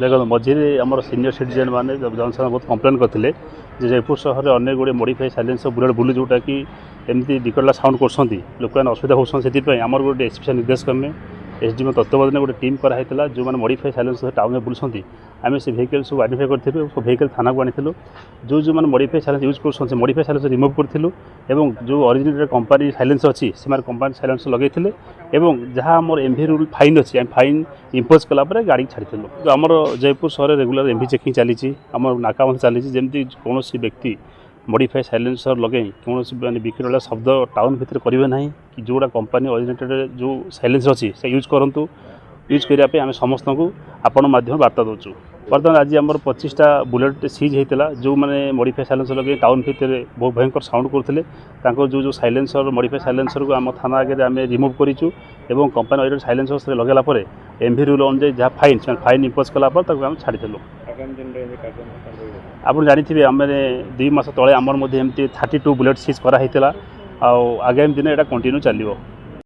देखो मझे आम सीनियर सिटीजेन मैंने जनसाधारण बहुत कम्प्लेन करते जयपुर सहर में अनेक गुड़े मॉडिफाई साइलेंसर बुलेट बुली जोटा कि एमती विकटला साउंड कर लोक मैंने असुविधा होती आमर गोटे स्पेशल निर्देश क्रमे एसडीएम तत्वावधान गोटे टीम कराई जो मैंने मॉडिफाई साइलेंसर टाउन में बुलूँ आम से भेहिकल सब आइडेंटिफाई करूँ भेहिकल थाना को आनी जो मैंने मॉडिफाई साइलेंस यूज कर मॉडिफाई साइलेंसर रिमूव करूँ जो ओरिजिनल कंपनी साइलेंसर अच्छी से कंपनी साइलेंसर लगे जहाँ आम एमवी रूल फाइन अच्छी फाइन इम्पोज कलापर गाड़ी छाड़ी आमर जयपुर सहर रेगुलर एमवी चेकिंग चली आम नाका चली जमी कौन व्यक्ति मॉडिफाई साइलेंसर लगे कौन मानने विकट शब्द टाउन भितर करेंगे ना कि जोड़ा कंपनी ओरिजिनेटेड जो साइलेंसर अच्छी से यूज करूँ यूज करने आम समस्त को आपण माध्यम वार्ता दूँ बर्तमान आज आम 25टा बुलेट सीज होता जो मैंने मॉडिफाई साइलेंसर लगे टाउन भितर बहुत भयंकर साउंड करते जो साइलेंसर मॉडिफाई साइलेंसर को आम थाना आगे आम रिमूव करूँ और कंपनी ओरिजिनल साइलेंसर लगेला एमवी रूल अनुଯାयी जहाँ फाइन फाइन इम्पोज कलापर आम छाड़ी आप जानते आम 2 मास तले आमर एमती 32 बुलेट सीज कराई आगामी दिन यहाँ कंटिन्यू चलो।